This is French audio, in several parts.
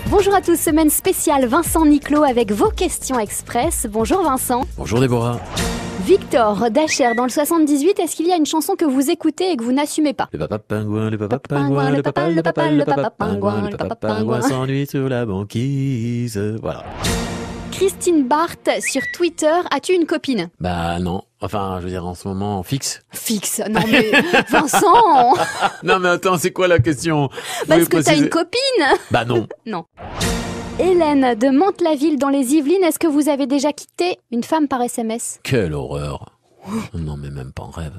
Bonjour à tous, semaine spéciale Vincent Niclot avec vos questions express. Bonjour Vincent. Bonjour Déborah. Victor d'Achères dans le 78, est-ce qu'il y a une chanson que vous écoutez et que vous n'assumez pas? Le papa pingouin, le papa pingouin, le papa pingouin s'ennuie sur la banquise. Voilà. Christine Barthes sur Twitter, as-tu une copine? Bah non, enfin je veux dire en ce moment fixe. Fixe? Non mais Vincent. Non mais attends, c'est quoi la question? Parce que t'as une copine? Bah non. Non. Hélène de Mantes-la-Ville dans les Yvelines, est-ce que vous avez déjà quitté une femme par SMS? Quelle horreur. Non mais même pas en rêve.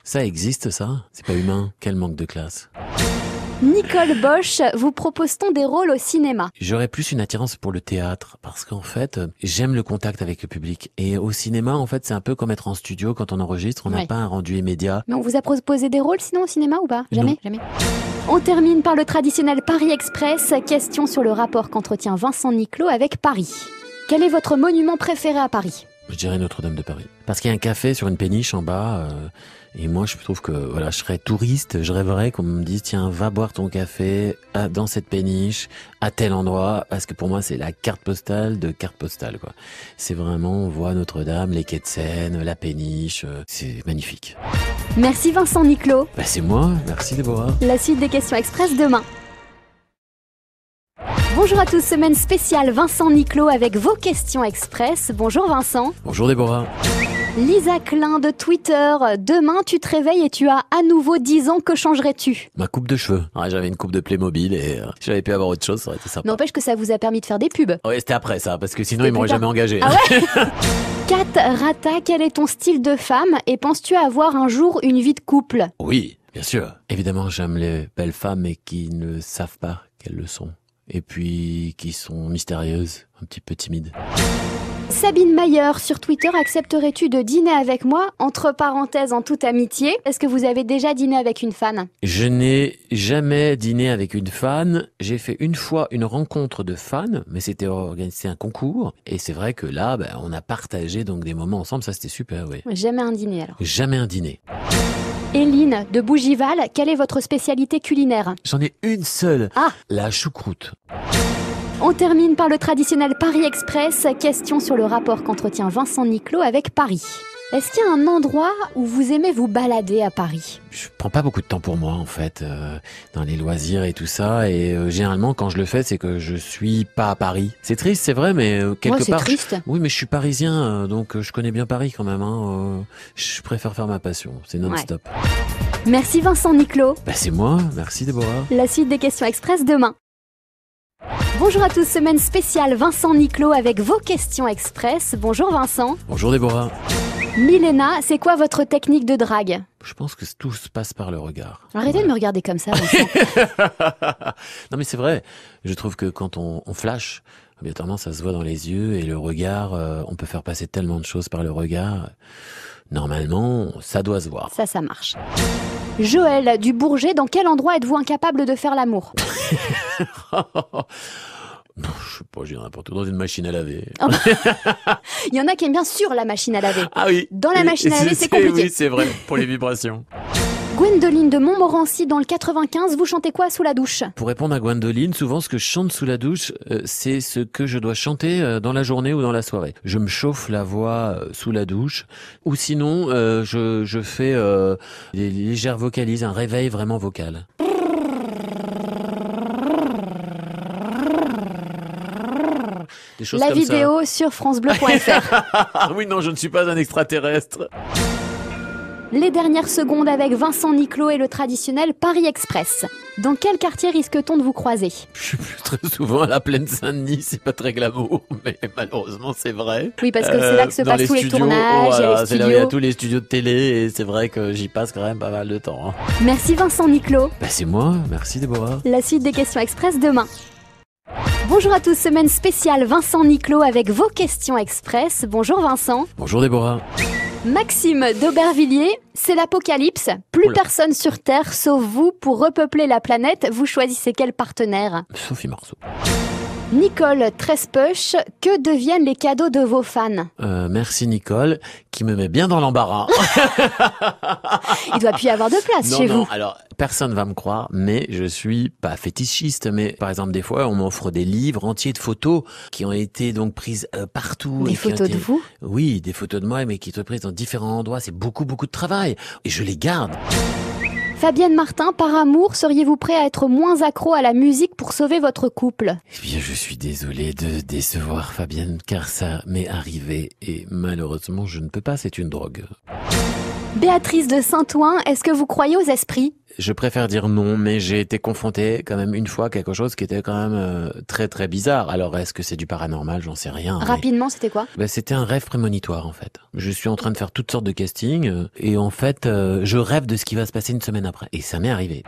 Ça existe ça? C'est pas humain. Quel manque de classe. Nicole Bosch, vous propose-t-on des rôles au cinéma? J'aurais plus une attirance pour le théâtre parce qu'en fait, j'aime le contact avec le public. Et au cinéma, en fait, c'est un peu comme être en studio quand on enregistre, on n'a pas un rendu immédiat. Mais on vous a proposé des rôles sinon au cinéma ou pas? Jamais, jamais. On termine par le traditionnel Paris Express. Question sur le rapport qu'entretient Vincent Niclot avec Paris. Quel est votre monument préféré à Paris? Je dirais Notre-Dame de Paris. Parce qu'il y a un café sur une péniche en bas, et moi je trouve que voilà, je serais touriste, je rêverais qu'on me dise tiens, va boire ton café dans cette péniche, à tel endroit, parce que pour moi c'est la carte postale de carte postale, quoi. C'est vraiment, on voit Notre-Dame, les quais de Seine, la péniche, c'est magnifique. Merci Vincent Niclot. Bah c'est moi, merci Déborah. La suite des questions express demain. Bonjour à tous, semaine spéciale Vincent Niclot avec vos questions express. Bonjour Vincent. Bonjour Déborah. Lisa Klein de Twitter, demain tu te réveilles et tu as à nouveau 10 ans, que changerais-tu? Ma coupe de cheveux. Ouais, j'avais une coupe de Playmobil et si j'avais pu avoir autre chose, ça aurait été sympa. N'empêche que ça vous a permis de faire des pubs. Ouais, c'était après ça, parce que sinon ils m'auraient jamais engagé. Ah ouais. Kat Rata, quel est ton style de femme et penses-tu avoir un jour une vie de couple? Oui, bien sûr. Évidemment, j'aime les belles femmes mais qui ne savent pas qu'elles le sont. Et puis qui sont mystérieuses, un petit peu timides. Sabine Mayer sur Twitter, accepterais-tu de dîner avec moi? Entre parenthèses, en toute amitié. Est-ce que vous avez déjà dîné avec une fan? Je n'ai jamais dîné avec une fan. J'ai fait une fois une rencontre de fans, mais c'était organisé un concours. Et c'est vrai que là, on a partagé donc des moments ensemble. Ça, c'était super, oui. Jamais un dîner alors. Jamais un dîner. Éline de Bougival, quelle est votre spécialité culinaire? J'en ai une seule. Ah, la choucroute. On termine par le traditionnel Paris Express. Question sur le rapport qu'entretient Vincent Niclot avec Paris. Est-ce qu'il y a un endroit où vous aimez vous balader à Paris? Je prends pas beaucoup de temps pour moi en fait, dans les loisirs et tout ça. Et généralement quand je le fais, c'est que je suis pas à Paris. C'est triste, c'est vrai, mais quelque part. C'est triste. Oui, mais je suis parisien, donc je connais bien Paris quand même. Je préfère faire ma passion, c'est non-stop. Merci Vincent Niclot. C'est moi, merci Déborah. La suite des questions express demain. Bonjour à tous, semaine spéciale Vincent Niclot avec vos questions express. Bonjour Vincent. Bonjour Déborah. Milena, c'est quoi votre technique de drague? Je pense que tout se passe par le regard. Arrêtez de me regarder comme ça, Vincent. Non mais c'est vrai, je trouve que quand on flash, obligatoirement ça se voit dans les yeux et le regard, on peut faire passer tellement de choses par le regard. Normalement, ça doit se voir. Ça marche. Joël du Bourget, dans quel endroit êtes-vous incapable de faire l'amour? Non, je sais pas, j'ai n'importe où, dans une machine à laver. Il y en a qui aiment bien sur la machine à laver. Ah oui. Dans la machine à laver, c'est compliqué. Oui, c'est vrai, pour les vibrations. Gwendoline de Montmorency dans le 95, vous chantez quoi sous la douche? Pour répondre à Gwendoline, souvent ce que je chante sous la douche, c'est ce que je dois chanter dans la journée ou dans la soirée. Je me chauffe la voix sous la douche, ou sinon je fais des légères vocalises, un réveil vraiment vocal. Des choses la comme vidéo sur francebleu.fr. Oui, non, je ne suis pas un extraterrestre. Les dernières secondes avec Vincent Niclot et le traditionnel Paris Express. Dans quel quartier risque-t-on de vous croiser? Je suis plus très souvent à la plaine Saint-Denis, c'est pas très glamour, mais malheureusement c'est vrai. Oui, parce que c'est là que se passent tous les tournages, voilà, les c'est là où studios. il y a tous les studios de télé et c'est vrai que j'y passe quand même pas mal de temps. Merci Vincent Niclot. C'est moi, merci Déborah. La suite des questions express demain. Bonjour à tous, semaine spéciale Vincent Niclot avec vos questions express. Bonjour Vincent. Bonjour Déborah. Maxime d'Aubervilliers, c'est l'apocalypse. Plus personne sur Terre sauf vous pour repeupler la planète. Vous choisissez quel partenaire? Sophie Marceau. Nicole Trespeuch, que deviennent les cadeaux de vos fans? Merci Nicole, qui me met bien dans l'embarras. Il doit plus y avoir de place chez vous. Alors, personne va me croire, mais je suis pas fétichiste. Mais par exemple, des fois, on m'offre des livres entiers de photos qui ont été donc prises partout. Des photos de vous? Oui, des photos de moi, mais qui sont prises dans différents endroits. C'est beaucoup de travail. Et je les garde. Fabienne Martin, par amour, seriez-vous prêt à être moins accro à la musique pour sauver votre couple? Eh bien, je suis désolé de décevoir Fabienne, car ça m'est arrivé et malheureusement, je ne peux pas, c'est une drogue. Béatrice de Saint-Ouen, est-ce que vous croyez aux esprits? Je préfère dire non, mais j'ai été confronté quand même une fois à quelque chose qui était quand même très bizarre. Alors, est-ce que c'est du paranormal? J'en sais rien. Rapidement, c'était quoi? C'était un rêve prémonitoire, en fait. Je suis en train de faire toutes sortes de castings et en fait, je rêve de ce qui va se passer une semaine après. Et ça m'est arrivé.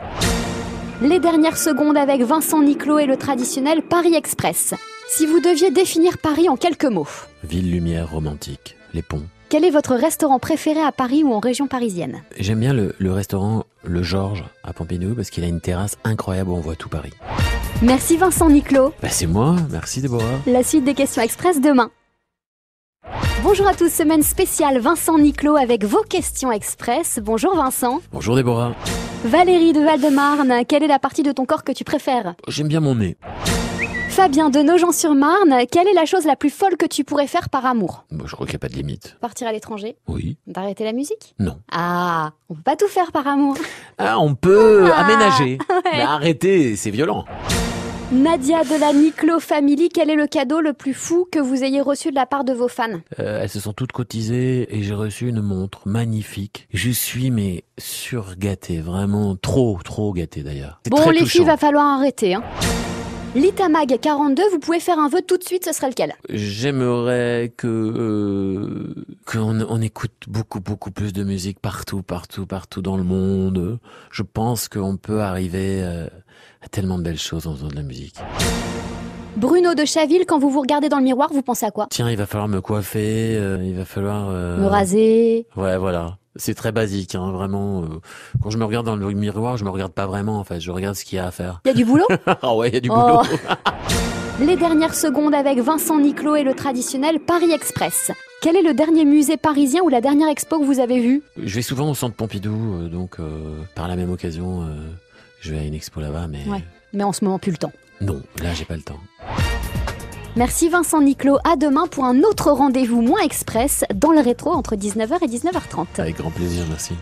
Les dernières secondes avec Vincent Niclot et le traditionnel Paris Express. Si vous deviez définir Paris en quelques mots. Ville, lumière, romantique, les ponts. Quel est votre restaurant préféré à Paris ou en région parisienne? J'aime bien le restaurant Le Georges à Pompidou parce qu'il a une terrasse incroyable où on voit tout Paris. Merci Vincent Niclot. C'est moi, merci Déborah. La suite des questions express demain. Bonjour à tous, semaine spéciale Vincent Niclot avec vos questions express. Bonjour Vincent. Bonjour Déborah. Valérie de Val-de-Marne, quelle est la partie de ton corps que tu préfères? J'aime bien mon nez. Fabien de Nogent-sur-Marne, quelle est la chose la plus folle que tu pourrais faire par amour? Je crois qu'il n'y a pas de limite. Partir à l'étranger? Oui. D'arrêter la musique? Non. Ah, on peut pas tout faire par amour. Ah, on peut aménager. Ouais. Mais arrêtez, c'est violent. Nadia de la Niclot Family, quel est le cadeau le plus fou que vous ayez reçu de la part de vos fans? Elles se sont toutes cotisées et j'ai reçu une montre magnifique. Je suis surgâté, vraiment trop gâté d'ailleurs. C'est bon, très les touchant. filles, va falloir arrêter. Hein. Litamag 42, vous pouvez faire un vœu tout de suite, ce serait lequel? J'aimerais qu'on écoute beaucoup plus de musique partout dans le monde. Je pense qu'on peut arriver à tellement de belles choses en faisant de la musique. Bruno de Chaville, quand vous vous regardez dans le miroir, vous pensez à quoi? Tiens, il va falloir me coiffer, il va falloir... Me raser. Ouais, voilà. C'est très basique, hein, vraiment. Quand je me regarde dans le miroir, je me regarde pas vraiment, en fait. Je regarde ce qu'il y a à faire. Il y a du boulot? Ah ouais, il y a du boulot. Les dernières secondes avec Vincent Niclot et le traditionnel Paris Express. Quel est le dernier musée parisien ou la dernière expo que vous avez vue? Je vais souvent au centre Pompidou, donc par la même occasion, je vais à une expo là-bas, mais... Ouais, mais en ce moment, plus le temps. Non, là, j'ai pas le temps. Merci Vincent Niclot, à demain pour un autre rendez-vous moins express dans le rétro entre 19h et 19h30. Avec grand plaisir, merci.